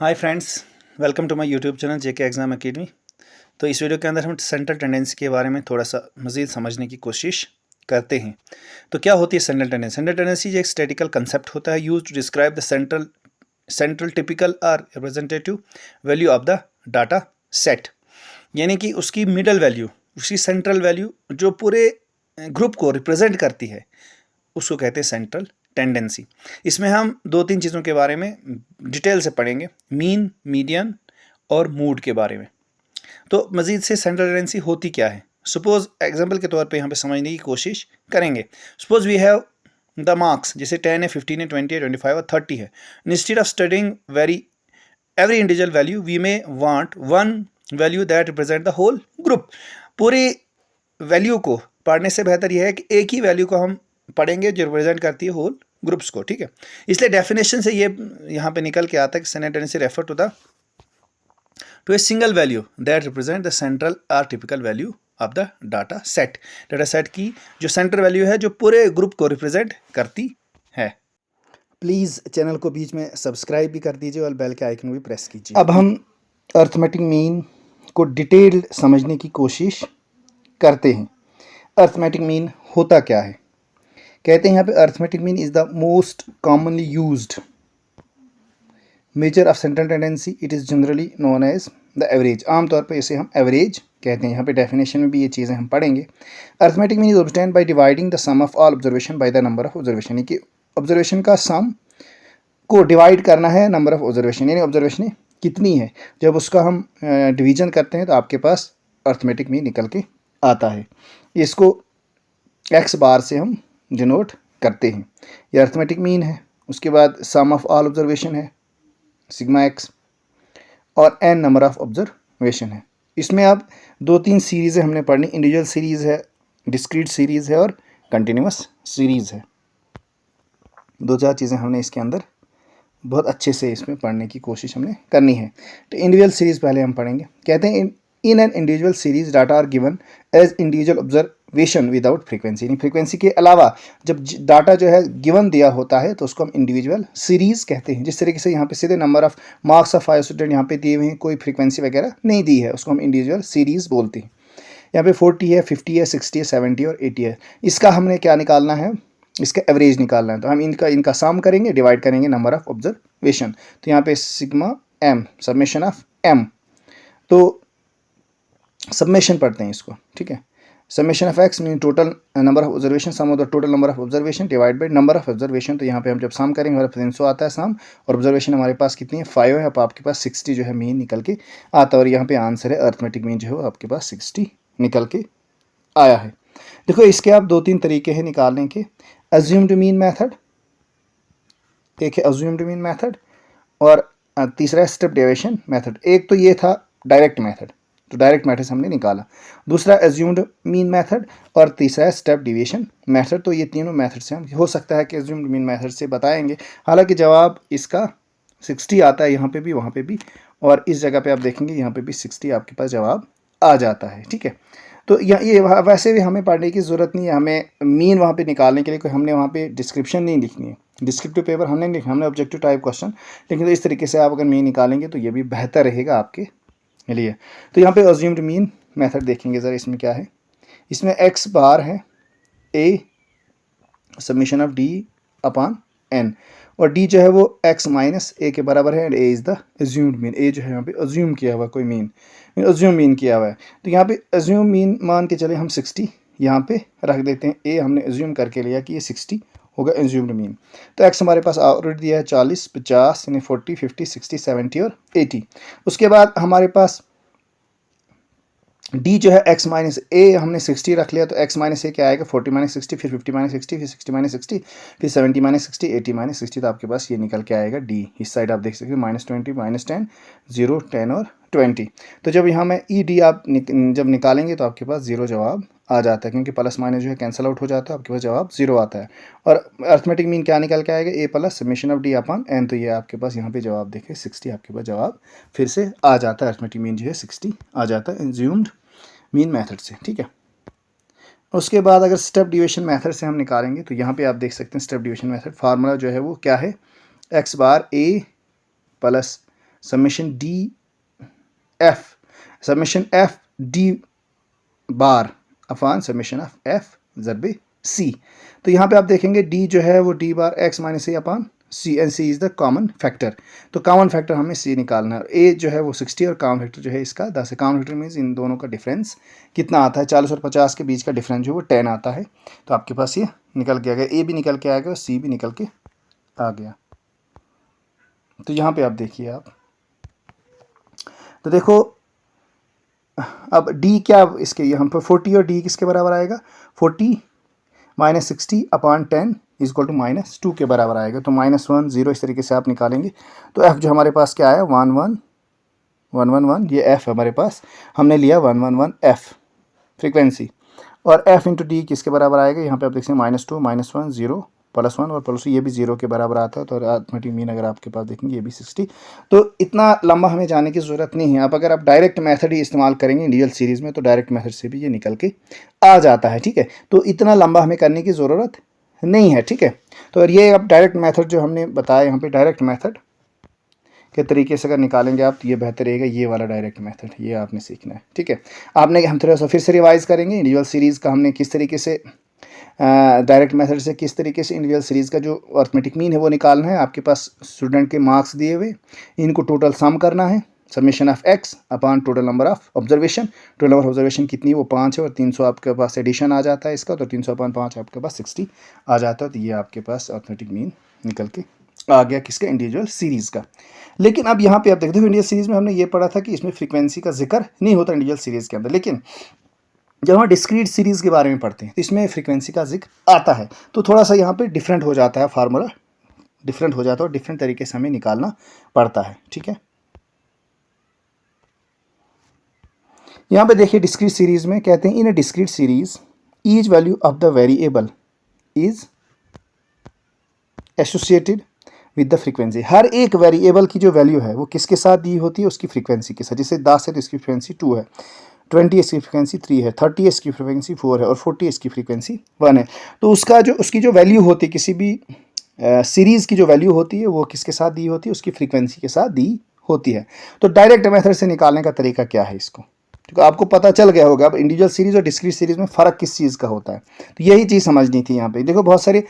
Hi friends, welcome to my YouTube channel JK exam academy. तो इस video के अंदर हम सेंट्रल टेंडेंसी के बारे में थोड़ा सा मज़ीद समझने की कोशिश करते हैं। तो क्या होती है सेंट्रल टेंडेंसी? सेंट्रल टेंडेंसी एक स्टैटिकल कंसेप्ट होता है used to describe the central typical और representative value of the data set, यानी कि उसकी मिडल वैल्यू, उसकी सेंट्रल वैल्यू जो पूरे ग्रुप को रिप्रेजेंट करती है, उसको कहते हैं सेंट्रल टेंडेंसी। इसमें हम दो तीन चीज़ों के बारे में डिटेल से पढ़ेंगे, मीन, मीडियन और मूड के बारे में। तो मज़ीद से सेंट्रल टेंडेंसी होती क्या है? सपोज एग्जांपल के तौर पे यहाँ पे समझने की कोशिश करेंगे। Suppose we have the marks, जैसे 10 है, 15 है, 20 है, 25 और 30 है। Instead of studying every individual value we may want one value that represent the whole group. पूरी वैल्यू को पढ़ने से बेहतर यह है कि एक ही वैल्यू को हम पढ़ेंगे जो रिप्रेजेंट करती है होल ग्रुप्स को, ठीक है। इसलिए डेफिनेशन से ये यहाँ पे निकल के आता है कि central tendency refer to a single value that represent the central or typical value of the data set की जो सेंट्रल वैल्यू है जो पूरे ग्रुप को रिप्रेजेंट करती है। प्लीज़ चैनल को बीच में सब्सक्राइब भी कर दीजिए और बेल के आइकन भी प्रेस कीजिए। अब हम अर्थमेटिक मीन को डिटेल्ड समझने की कोशिश करते हैं। अर्थमेटिक मीन होता क्या है? कहते हैं यहाँ पे arithmetic mean is the most commonly used measure of central tendency. It is generally known as the average. आमतौर पे इसे हम एवरेज कहते हैं। यहाँ पे डेफिनेशन में भी ये चीज़ें हम पढ़ेंगे। Arithmetic mean is obtained by dividing the sum of all observation by the number of observation, यानी कि ऑब्जर्वेशन का सम को डिवाइड करना है नंबर ऑफ ऑब्जर्वेशन, यानी ऑब्जर्वेशन कितनी है। जब उसका हम डिवीजन करते हैं तो आपके पास अर्थमेटिक मीन निकल के आता है। इसको एक्स बार से हम डिनोट करते हैं। ये अर्थमेटिक मीन है। उसके बाद सम ऑफ ऑल ऑब्जर्वेशन है सिग्मा एक्स, और एन नंबर ऑफ ऑब्जर्वेशन है। इसमें अब दो तीन सीरीज़ें हमने पढ़नी, इंडिविजुअल सीरीज़ है, डिस्क्रीट सीरीज़ है और कंटिन्यूस सीरीज़ है। दो चार चीज़ें हमने इसके अंदर बहुत अच्छे से इसमें पढ़ने की कोशिश हमने करनी है। तो इंडिविजुअल सीरीज़ पहले हम पढ़ेंगे। कहते हैं in N individual series data are given as individual observation without frequency, यानी फ्रीक्वेंसी के अलावा जब डाटा जो है गिवन दिया होता है तो उसको हम इंडिविजुअल सीरीज़ कहते हैं। जिस तरीके से यहाँ पे सीधे number of marks of 5 student यहाँ पे दिए हुए हैं, कोई फ्रीक्वेंसी वगैरह नहीं दी है, उसको हम इंडिविजुअल सीरीज़ बोलते हैं। यहाँ पे 40 है, 50 है, 60 है, 70 और 80 है। इसका हमने क्या निकालना है? इसका एवरेज निकालना है। तो हम इनका सम करेंगे, डिवाइड करेंगे नंबर ऑफ ऑब्जर्वेशन। तो यहाँ पे sigma M, summation of M, तो सबमेशन पढ़ते हैं इसको, ठीक है। Summation of X mean total number of observation, sum of the total number of observation divide by number of observation. तो यहाँ पे हम जब सम करेंगे हमारे 300 आता है सम, और ऑब्जर्वेशन हमारे पास कितनी है? 5 है। अब आपके पास 60 जो है मीन निकल के आता है, और यहाँ पे आंसर है अर्थमेटिक मीन जो है आपके पास 60 निकल के आया है। देखो इसके आप दो तीन तरीके हैं निकालने के। अज्यूम्ड मीन मेथड, एक है अज्यूम्ड मीन मेथड, और तीसरा है स्टेप डेविएशन मेथड। एक तो ये था डायरेक्ट मेथड, तो डायरेक्ट मेथड से हमने निकाला। दूसरा एज्यूम्ड मीन मेथड, और तीसरा है स्टेप डिवीएशन मेथड। तो ये तीनों मेथड से हम, हो सकता है कि एज्यूम्ड मीन मेथड से बताएंगे। हालांकि जवाब इसका 60 आता है यहाँ पे भी, वहाँ पे भी, और इस जगह पे आप देखेंगे यहाँ पे भी 60 आपके पास जवाब आ जाता है, ठीक है। तो ये वैसे भी हमें पढ़ने की ज़रूरत नहीं है। हमें मीन वहाँ पे निकालने के लिए कोई हमने वहाँ पे डिस्क्रिप्शन नहीं लिखनी है, डिस्क्रिप्टिव पेपर हमने नहीं लिखना, हमने ऑब्जेक्टिव टाइप क्वेश्चन। लेकिन तो इस तरीके से आप अगर मीन निकालेंगे तो ये भी बेहतर रहेगा आपके लिए। तो यहाँ पे अज्यूम्ड मीन मेथड देखेंगे ज़रा, इसमें क्या है। इसमें एक्स बार है a summation of d upon n, और डी जो है वो एक्स माइनस ए के बराबर है, and a is the assumed mean. A जो है यहाँ पे अज्यूम किया हुआ कोई मीन, अज्यूम मीन किया हुआ है। तो यहाँ पे अज्यूम मीन मान के चले हम 60 यहाँ पे रख देते हैं। ए हमने अज्यूम करके लिया कि ये 60 होगा अज्यूम्ड मीन। तो एक्स हमारे पास ऑलरेडी दिया है 40, 50, यानी 40, 50, 60, 70 और 80। उसके बाद हमारे पास डी जो है एक्स माइनस ए, हमने 60 रख लिया, तो एक्स माइनस ए क्या आएगा? 40 माइनस 60, फिर 50 माइनस 60, फिर 60 माइनस 60, फिर 70 माइनस 60, 80 माइनस 60। तो आपके पास ये निकल के आएगा डी। इस साइड आप देख सकते हैं -20, -10, 0, 10 और 20। तो जब यहाँ में ई डी आप जब निकालेंगे तो आपके पास 0 जवाब आ जाता है, क्योंकि प्लस माइनस जो है कैंसिल आउट हो जाता है, आपके पास जवाब 0 आता है। और अर्थमेटिक मीन क्या निकल के आएगा? A plus summation of d upon n. तो ये आपके पास यहाँ पे जवाब देखे 60 आपके पास जवाब फिर से आ जाता है। अर्थमेटिक मीन जो है 60 आ जाता है एज्यूम्ड मीन मेथड से, ठीक है। उसके बाद अगर स्टेप डिवीएशन मेथड से हम निकालेंगे तो यहाँ पे आप देख सकते हैं स्टेप डिवीएशन मेथड फार्मूला जो है वो क्या है? X bar a plus summation f d bar upon summation of f ज़रबे सी। तो यहाँ पे आप देखेंगे डी जो है वो d bar x minus a upon c, and c is the common factor. तो कॉमन फैक्टर हमें सी निकालना है। ए जो है वो 60 और कॉमन फैक्टर जो है इसका 10 है। कॉमन फैक्टर मीन्स इन दोनों का डिफरेंस कितना आता है, 40 और 50 के बीच का डिफरेंस जो वो 10 आता है। तो आपके पास ये निकल के आ गया, ए भी निकल के आ गया और सी भी निकल के आ गया। तो यहाँ पे आप देखिए आप, तो देखो अब डी क्या इसके यहाँ पर 40 और डी किसके बराबर आएगा, 40 minus 60 upon 10 is equal to -2 के बराबर आएगा। तो -1 0 इस तरीके से आप निकालेंगे। तो एफ जो हमारे पास क्या आया 111, ये एफ हमारे पास हमने लिया 111 एफ फ्रीक्वेंसी, और एफ इंटू डी किसके बराबर आएगा, यहाँ पे आप देख सकते हैं -2 -1 0 +1 और +2 ये भी 0 के बराबर आता है। तो अर्थमेटिक मीन अगर आपके पास देखेंगे ये भी 60। तो इतना लंबा हमें जाने की ज़रूरत नहीं है। अब अगर आप डायरेक्ट मेथड ही इस्तेमाल करेंगे इंडिविजुअल सीरीज़ में तो डायरेक्ट मेथड से भी ये निकल के आ जाता है, ठीक है। तो इतना लंबा हमें करने की ज़रूरत नहीं है, ठीक है। तो अगर ये अब डायरेक्ट मेथड जो हमने बताया यहाँ पे डायरेक्ट मेथड के तरीके से अगर निकालेंगे आप तो ये बेहतर रहेगा, ये वाला डायरेक्ट मेथड ये आपने सीखना है, ठीक है। हम थोड़ा सा फिर से रिवाइज़ करेंगे इंडिविजुअल सीरीज़ का हमने किस तरीके से डायरेक्ट मेथड से किस तरीके से इंडिविजुअल सीरीज़ का जो अर्थमेटिक मीन है वो निकालना है। आपके पास स्टूडेंट के मार्क्स दिए हुए, इनको टोटल सम करना है, summation of x upon total number of observation. Total number observation कितनी, वो 5 है और 300 आपके पास एडिशन आ जाता है इसका, तो 300 अपान 5 आपके पास 60 आ जाता है। तो ये आपके पास अर्थमेटिक मीन निकल के आ गया किसका, इंडिविजुअल सीरीज़ का। लेकिन अब यहाँ पे आप देखते हो इंडिविजुअल सीरीज़ में हमने ये पढ़ा था कि इसमें फ्रीक्वेंसी का जिक्र नहीं होता इंडिविजुअल सीरीज़ के अंदर, लेकिन जब हम डिस्क्रीट सीरीज़ के बारे में पढ़ते हैं तो इसमें फ्रीक्वेंसी का जिक्र आता है। तो थोड़ा सा यहाँ पे डिफरेंट हो जाता है, फार्मूला डिफरेंट हो जाता है और डिफरेंट तरीके से हमें निकालना पड़ता है, ठीक है। यहाँ पे देखिए डिस्क्रीट सीरीज़ में कहते हैं in a discrete series each value of the variable is associated with the frequency. हर एक वेरिएबल की जो वैल्यू है वो किसके साथ दी होती है, उसकी फ्रीक्वेंसी के साथ। जैसे 10 है तो इसकी फ्रीक्वेंसी 2 है, 20 इसकी फ्रीक्वेंसी 3 है, 30 इसकी फ्रीक्वेंसी 4 है और 40 इसकी फ्रीक्वेंसी 1 है। तो उसकी जो वैल्यू होती है किसी भी सीरीज़ की जो वैल्यू होती है वो किसके साथ दी होती है, उसकी फ्रीक्वेंसी के साथ दी होती है। तो डायरेक्ट मेथड से निकालने का तरीका क्या है इसको, तो आपको पता चल गया होगा अब इंडिविजुअल सीरीज़ और डिस्क्रीट सीरीज़ में फ़र्क किस चीज़ का होता है। तो यही चीज़ समझनी थी यहाँ पे। देखो बहुत सारे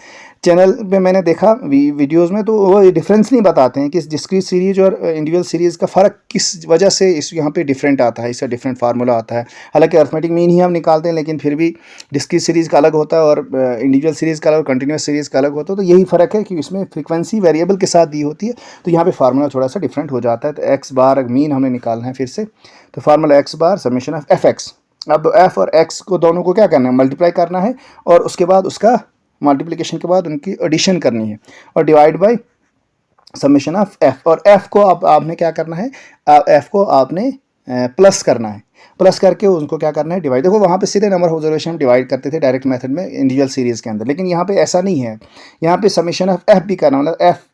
चैनल पे मैंने देखा वीडियोस में तो वो डिफरेंस नहीं बताते हैं कि डिस्क्रीट सीरीज और इंडिविजुअल सीरीज़ का फ़र्क किस वजह से इस यहाँ पे डिफरेंट आता है, इसका डिफरेंट फार्मूला आता है। हालांकि अर्थमेटिक मीन ही हम निकालते हैं, लेकिन फिर भी डिस्क्रीट सीरीज़ का अलग होता है और इंडिविजुअल सीरीज़ का अलग और कंटिन्यूस सीरीज़ का अलग होता है। तो यही फ़र्क है कि इसमें फ्रीक्वेंसी वेरिएबल के साथ दी होती है, तो यहाँ पर फार्मूला थोड़ा सा डिफरेंट हो जाता है। तो एक्स बार मीन हमें निकालना है फिर से, तो formula x bar summation of F x. अब एफ और एक्स को दोनों को क्या करना है, मल्टीप्लाई करना है और उसके बाद उसका मल्टीप्लिकेशन के बाद उनकी एडिशन करनी है और divide by summation of F. और एफ को आपने क्या करना है, एफ को आपने प्लस करना है, प्लस करके उनको क्या करना है डिवाइड। देखो वहाँ पे सीधे नंबर ऑफ ऑब्जर्वेशन डिवाइड करते थे डायरेक्ट मेथड में इंडिविजुअल सीरीज़ के अंदर, लेकिन यहाँ पे ऐसा नहीं है। यहाँ पे समेशन ऑफ एफ भी करना, मतलब एफ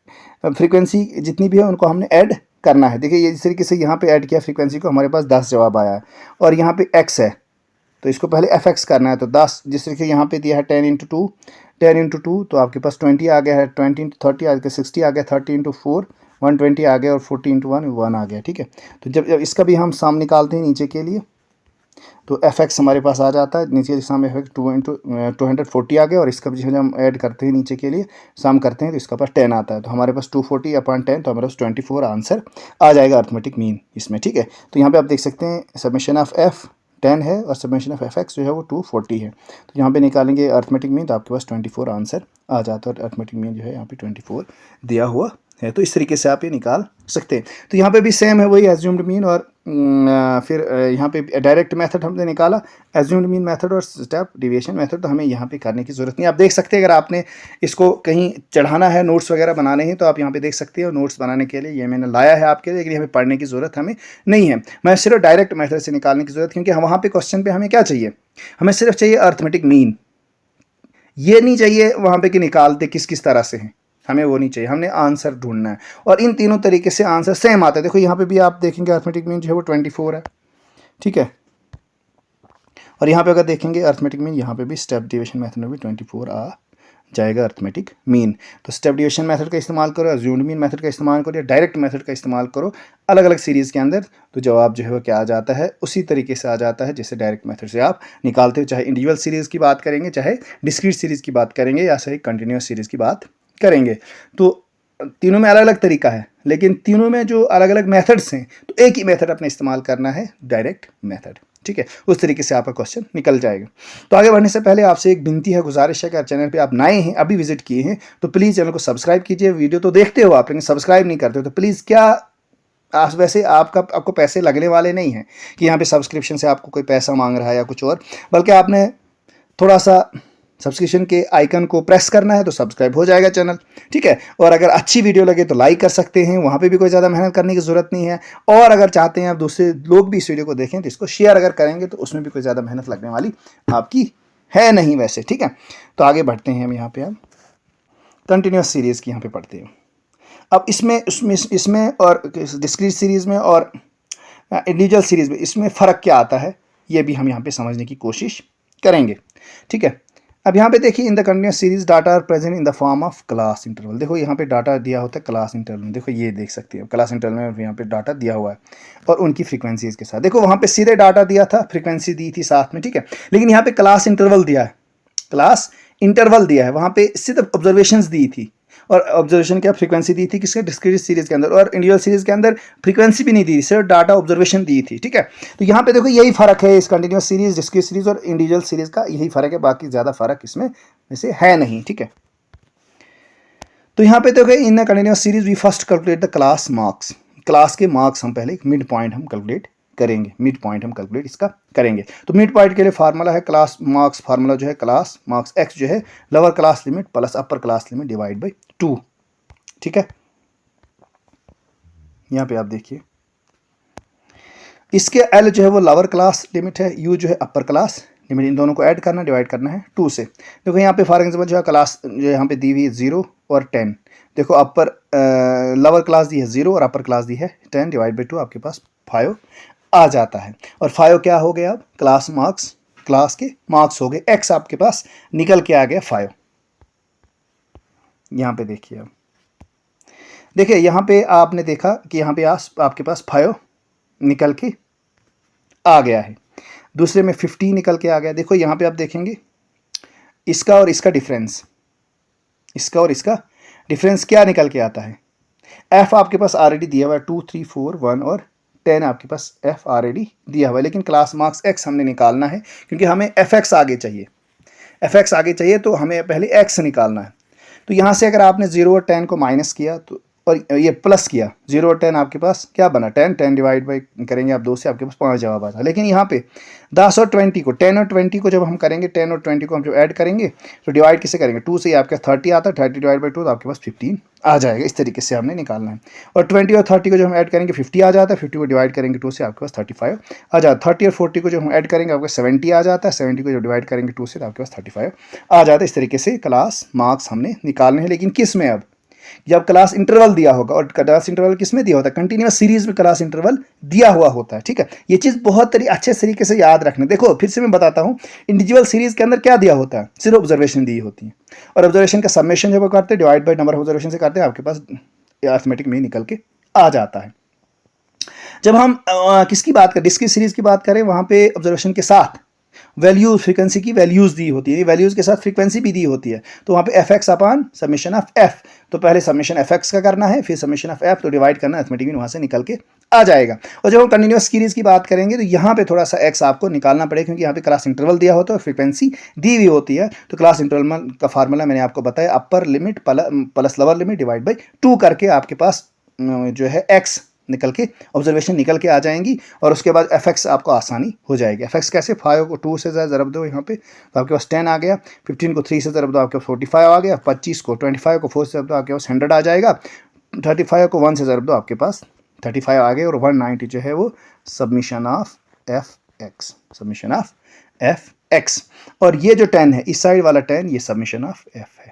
फ्रीक्वेंसी जितनी भी है उनको हमने ऐड करना है। देखिए ये इस तरीके से यहाँ पे ऐड किया फ्रीक्वेंसी को, हमारे पास 10 जवाब आया है और यहाँ पे x है तो इसको पहले एफ एक्स करना है। तो 10 जिस तरीके यहाँ पे दिया है 10 × 2 तो आपके पास 20 आ गया है, 20 × 30 आ गया, 60 आ गया, 30 × 4 120 आ गया और 40 × 1 आ गया, ठीक है। तो जब इसका भी हम साम निकालते हैं नीचे के लिए तो एफ एक्स हमारे पास आ जाता है, नीचे साम एफ एक्स 240 आ गया और इसका भी जब हम ऐड करते हैं नीचे के लिए साम करते हैं तो इसका पास 10 आता है। तो हमारे पास 240 अपान 10 तो हमारे पास 24 आंसर आ जाएगा अर्थमेटिक मीन इसमें, ठीक है। तो यहाँ पे आप देख सकते हैं समेशन ऑफ एफ 10 है और समेशन ऑफ एफ एक्स जो है वो 240 है। तो यहाँ पे निकालेंगे अर्थमेटिक मीन तो आपके पास 24 आंसर आ जाता है और अर्थमेटिक मीन जो है यहाँ पे 24 दिया हुआ है। तो इस तरीके से आप ये निकाल सकते हैं। तो यहाँ पे भी सेम है वही एज्यूम्ड मीन और फिर यहाँ पे डायरेक्ट मेथड हमने निकाला, एज्यूम्ड मीन मेथड और स्टेप डेविएशन मेथड तो हमें यहाँ पे करने की ज़रूरत नहीं। आप देख सकते हैं अगर आपने इसको कहीं चढ़ाना है, नोट्स वगैरह बनाने हैं तो आप यहाँ पे देख सकते हैं। नोट्स बनाने के लिए ये मैंने लाया है आपके लिए, लेकिन हमें पढ़ने की ज़रूरत हमें नहीं है। मैं सिर्फ डायरेक्ट मेथड से निकालने की ज़रूरत, क्योंकि वहाँ पर क्वेश्चन पर हमें क्या चाहिए, हमें सिर्फ चाहिए अर्थमेटिक मीन। ये नहीं चाहिए वहाँ पर कि निकालते किस किस तरह से हैं, हमें वो नहीं चाहिए, हमने आंसर ढूंढना है। और इन तीनों तरीके से आंसर सेम आता है। देखो यहाँ पे भी आप देखेंगे अर्थमेटिक मीन जो है वो 24 है, ठीक है। और यहाँ पे अगर देखेंगे अर्थमेटिक मीन यहाँ पे भी स्टेप डेविएशन मेथड में भी 24 आ जाएगा अर्थमेटिक मीन। तो स्टेप डिवीजन मेथड का इस्तेमाल करो, अज्यूम्ड मीन मेथड का इस्तेमाल करो या डायरेक्ट मेथड का इस्तेमाल करो अलग अलग सीरीज़ के अंदर, तो जवाब जो है वो क्या आ जाता है, उसी तरीके से आ जाता है जैसे डायरेक्ट मेथड से आप निकालते हो। चाहे इंडिविजुअल सीरीज़ की बात करेंगे, चाहे डिस्क्रीट सीरीज़ की बात करेंगे, या चाहे कंटिन्यूस सीरीज़ की बात करेंगे, तो तीनों में अलग अलग तरीका है, लेकिन तीनों में जो अलग अलग मेथड्स हैं, तो एक ही मेथड अपने इस्तेमाल करना है, डायरेक्ट मेथड। ठीक है, उस तरीके से आपका क्वेश्चन निकल जाएगा। तो आगे बढ़ने से पहले आपसे एक विनती है, गुजारिश है कि चैनल पे आप नए हैं, अभी विजिट किए हैं, तो प्लीज़ चैनल को सब्सक्राइब कीजिए। वीडियो तो देखते हो आप, लेकिन सब्सक्राइब नहीं करते हो, तो प्लीज़ क्या वैसे आपको पैसे लगने वाले नहीं हैं कि यहाँ पे सब्सक्रिप्शन से आपको कोई पैसा मांग रहा है या कुछ और, बल्कि आपने थोड़ा सा सब्सक्रिप्शन के आइकन को प्रेस करना है तो सब्सक्राइब हो जाएगा चैनल। ठीक है, और अगर अच्छी वीडियो लगे तो लाइक कर सकते हैं, वहाँ पे भी कोई ज़्यादा मेहनत करने की ज़रूरत नहीं है। और अगर चाहते हैं आप दूसरे लोग भी इस वीडियो को देखें, तो इसको शेयर अगर करेंगे तो उसमें भी कोई ज़्यादा मेहनत लगने वाली आपकी है नहीं वैसे। ठीक है, तो आगे बढ़ते हैं हम यहाँ पे, अब कंटिन्यूस सीरीज़ की यहाँ पे पढ़ते हैं। अब इसमें और डिस्क्रीट सीरीज़ में और इंडिविजुअल सीरीज़ में इसमें फ़र्क क्या आता है, ये भी हम यहाँ पे समझने की कोशिश करेंगे। ठीक है, अब यहाँ पे देखिए, in the continuous series data are present in the form of class interval. देखो यहाँ पे डाटा दिया होता है क्लास इंटरवल में, देखो ये देख सकते हैं क्लास इंटरवल में यहाँ पे डाटा दिया हुआ है और उनकी फ्रीक्वेंसीज के साथ। देखो वहाँ पे सीधे डाटा दिया था, फ्रीक्वेंसी दी थी साथ में। ठीक है, लेकिन यहाँ पे क्लास इंटरवल दिया है, क्लास इंटरवल दिया है, वहाँ पे सिर्फ ऑब्जर्वेशंस दी थी, और ऑब्जर्वेशन क्या फ्रीक्वेंसी दी थी किसके, डिस्क्रीट सीरीज के अंदर, और इंडिविजुअल सीरीज के अंदर फ्रीक्वेंसी भी नहीं दी थी, सिर्फ डाटा ऑब्जर्वेशन दी थी। ठीक है, तो यहाँ पे देखो यही फर्क है, इस कंटिन्यूस सीरीज, डिस्क्रीट सीरीज और इंडिविजुअल सीरीज का यही फर्क है, बाकी ज़्यादा फर्क इसमें वैसे है नहीं। ठीक है, तो यहाँ पे देखो, in continuous series we first calculate the class marks. Class के मार्क्स हम पहले मिड पॉइंट हम कैलकुलेट करेंगे, मिड पॉइंट हम कैलकुलेट इसका करेंगे। तो मिड पॉइंट के लिए फार्मूला है क्लास मार्क्स, फार्मूला जो है क्लास मार्क्स एक्स जो है lower class limit plus upper class limit divide by 2। ठीक है, यहाँ पे आप देखिए, इसके एल जो है वो लोअर क्लास लिमिट है, यू जो है अपर क्लास लिमिट, इन दोनों को ऐड करना, डिवाइड करना है 2 से। देखो यहाँ पे फॉर एग्जाम्पल जो है क्लास जो यहाँ पे दी हुई है 0 और 10। देखो अपर लोअर क्लास दी है 0 और अपर क्लास दी है 10, डिवाइड बाई 2 आपके पास 5 आ जाता है। और 5 क्या हो गया, अब क्लास मार्क्स, क्लास के मार्क्स हो गए, एक्स आपके पास निकल के आ गया 5। यहाँ पे देखिए, अब देखिए यहाँ पे आपने देखा कि यहाँ पे आपके पास 5 निकल के आ गया है, दूसरे में 15 निकल के आ गया। देखो यहाँ पे आप देखेंगे इसका और इसका डिफरेंस, इसका और इसका डिफरेंस क्या निकल के आता है, एफ आपके पास ऑलरेडी दिया हुआ है 2 3 4 1 और 10 आपके पास एफ ऑलरेडी दिया हुआ है, लेकिन क्लास मार्क्स एक्स हमने निकालना है क्योंकि हमें एफ एक्स आगे चाहिए, एफ एक्स आगे चाहिए, तो हमें पहले एक्स निकालना है। तो यहाँ से अगर आपने 0 और 10 को माइनस किया तो, और ये प्लस किया, 0 और 10 आपके पास क्या बना, 10 10 डिवाइड बाई करेंगे आप 2 से, आपके पास 5 जवाब आता है। लेकिन यहाँ पे 10 और 20 को, 10 और 20 को जब हम करेंगे, 10 और 20 को हम जब ऐड करेंगे तो डिवाइड किसे करेंगे, 2 से, आपके 30 आता है, 30 डिवाइड बाई 2 तो आपके पास 15 आ जाएगा। इस तरीके से हमने निकालना है। और 20 और 30 को जब हम ऐड करेंगे 50 आ जाता है, 50 को डिवाइड करेंगे 2 से, आपके पास 35 आ जाता है। 30 और 40 को जब हम ऐड करेंगे आपको 70 आ जाता है, 70 को जब डिवाइड करेंगे 2 से, तो आपके पास 35 आ जाता है। इस तरीके से क्लास मार्क्स हमने निकालने हैं, लेकिन किस में, अब जब क्लास इंटरवल दिया होगा, और क्लास इंटरवल किस में दिया होता है, कंटिन्यूस सीरीज में क्लास इंटरवल दिया हुआ होता है। ठीक है, ये चीज़ बहुत अच्छे तरीके से याद रखना। देखो फिर से मैं बताता हूँ, इंडिविजुअल सीरीज के अंदर क्या दिया होता है, सिर्फ ऑब्जर्वेशन दी होती है, और ऑब्जर्वेशन का सबमिशन जब करते हैं divide by number of observation से करते हैं, आपके पास अरिथमेटिक में निकल के आ जाता है। जब हम किसकी बात करें, डिस्क्रीट सीरीज की बात करें, वहाँ पे ऑब्जर्वेशन के साथ वैल्यूज, फ्रीक्वेंसी की वैल्यूज दी होती है, वैल्यूज के साथ फ्रीक्वेंसी भी दी होती है, तो वहाँ पे F x upon summation of F, तो पहले समेशन एफ एक्स का करना है, फिर समेशन ऑफ एफ, तो डिवाइड करना, अरिथमेटिक वहाँ से निकल के आ जाएगा। और जब हम कंटिन्यूस सीरीज की बात करेंगे तो यहाँ पे थोड़ा सा एक्स आपको निकालना पड़ेगा, क्योंकि यहाँ पे क्लास इंटरवल दिया होता है, फ्रीक्वेंसी दी हुई होती है। तो क्लास इंटरवल का फार्मूला मैंने आपको बताया, upper limit plus lower limit divide by 2 करके आपके पास जो है एक्स निकल के, ऑब्जर्वेशन निकल के आ जाएंगी, और उसके बाद एफ एक्स आपको आसानी हो जाएगी। एफ एक्स कैसे, 5 को 2 से ज़रब दो यहाँ पे, तो आपके पास 10 आ गया, 15 को 3 से ज़रब दो, आपके पास 45 आ गया, 25 को 25 को 4 से ज़रब दो, आपके पास 100 आ जाएगा, 35 को 1 से ज़रब दो, आपके पास 35 आ गए, और 190 जो है वो submission of F x, submission of F x. और ये जो 10 है, इस साइड वाला 10, ये सबमिशन ऑफ एफ है,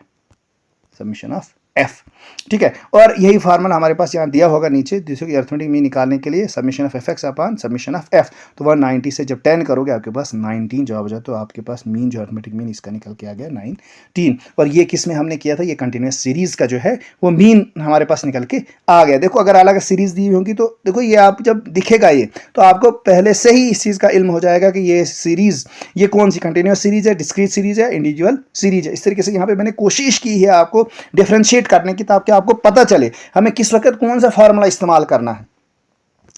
सबमिशन ऑफ एफ, ठीक है। और यही फार्मूला हमारे पास यहाँ दिया होगा नीचे, जिसको अर्थमेटिक मीन निकालने के लिए summation of F x upon summation of F. तो 190 से जब 10 करोगे आपके पास 19 जवाब हो जाए, तो आपके पास मीन जो अर्थमेटिक मीन इसका निकल के आ गया 19। और ये किस में हमने किया था, ये कंटिन्यूस सीरीज का जो है वो मीन हमारे पास निकल के आ गया। देखो अगर अलग सीरीज दी होगी तो देखो ये आप जब दिखेगा ये, तो आपको पहले से ही इस चीज़ का इल्म हो जाएगा कि ये सीरीज ये कौन सी कंटिन्यूस सीरीज है, डिस्क्रीट सीरीज है, इंडिविजुअल सीरीज है। इस तरीके से यहाँ पे मैंने कोशिश की है आपको डिफ्रेंशिएट करने की, ताकि आपको पता चले हमें किस वक्त कौन सा फार्मूला इस्तेमाल करना है।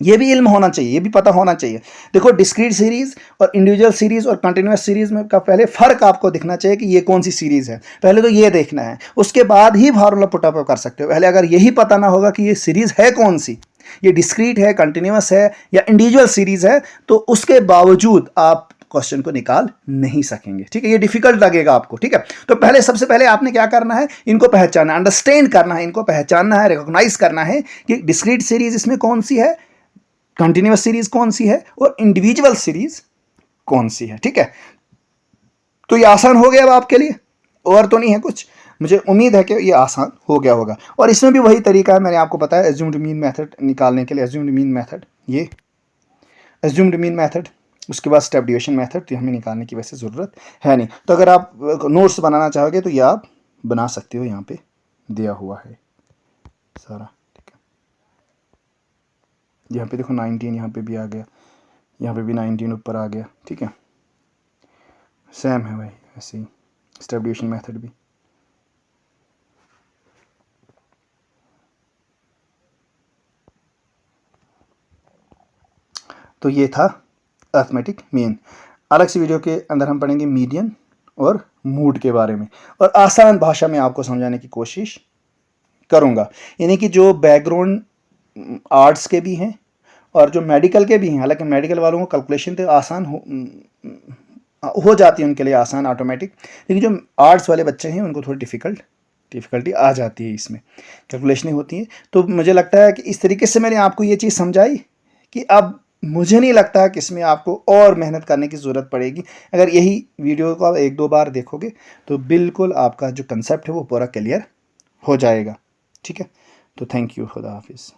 ये भी इल्म होना चाहिए, ये भी पता होना चाहिए। देखो डिस्क्रीट सीरीज और इंडिविजुअल सीरीज और कंटिन्यूस सीरीज में का पहले फर्क आपको दिखना चाहिए कि ये कौन सी सीरीज है, पहले तो ये देखना है, उसके बाद ही फार्मूला पुटअप कर सकते हो। पहले अगर यही पता ना होगा कि ये सीरीज है कौन सी, ये डिस्क्रीट है, कंटिन्यूस है या इंडिविजुअल सीरीज है, तो उसके बावजूद आप क्वेश्चन को निकाल नहीं सकेंगे, ठीक है। ये डिफिकल्ट लगेगा आपको, ठीक है। तो पहले सबसे पहले आपने क्या करना है, इनको पहचानना, अंडरस्टैंड करना है, इनको पहचानना है, रिकॉग्नाइज करना है कि डिस्क्रीट सीरीज इसमें कौन सी है, कंटिन्यूस सीरीज कौन सी है और इंडिविजुअल सीरीज कौन सी है, ठीक है। तो ये आसान हो गया अब आपके लिए, और तो नहीं है कुछ। मुझे उम्मीद है कि ये आसान हो गया होगा। और इसमें भी वही तरीका है, मैंने आपको बताया एज्यूम्ड मीन मेथड निकालने के लिए। एज्यूम्ड मीन मेथड, ये एज्यूम्ड मीन मेथड, उसके बाद स्टेप डिविएशन मेथड, तो हमें निकालने की वैसे ज़रूरत है नहीं। तो अगर आप नोट्स बनाना चाहोगे तो ये आप बना सकते हो, यहाँ पे दिया हुआ है सारा, ठीक है। यहाँ पे देखो 19 यहाँ पे भी आ गया, यहाँ पे भी 19 ऊपर आ गया, ठीक है। सेम है भाई ऐसे ही स्टेप डिविएशन मेथड भी। तो ये था अर्थमेटिक मीन। अलग सी वीडियो के अंदर हम पढ़ेंगे मीडियन और मूड के बारे में, और आसान भाषा में आपको समझाने की कोशिश करूँगा। यानी कि जो बैकग्राउंड आर्ट्स के भी हैं और जो मेडिकल के भी हैं, हालांकि मेडिकल वालों को कैलकुलेशन तो आसान हो जाती है उनके लिए आसान ऑटोमेटिक, लेकिन जो आर्ट्स वाले बच्चे हैं उनको थोड़ी डिफ़िकल्टी आ जाती है, इसमें कैलकुलेशनें होती हैं। तो मुझे लगता है कि इस तरीके से मैंने आपको ये चीज़ समझाई कि अब मुझे नहीं लगता कि इसमें आपको और मेहनत करने की ज़रूरत पड़ेगी। अगर यही वीडियो को आप 1-2 बार देखोगे तो बिल्कुल आपका जो कंसेप्ट है वो पूरा क्लियर हो जाएगा, ठीक है। तो थैंक यू, खुदा हाफिज़।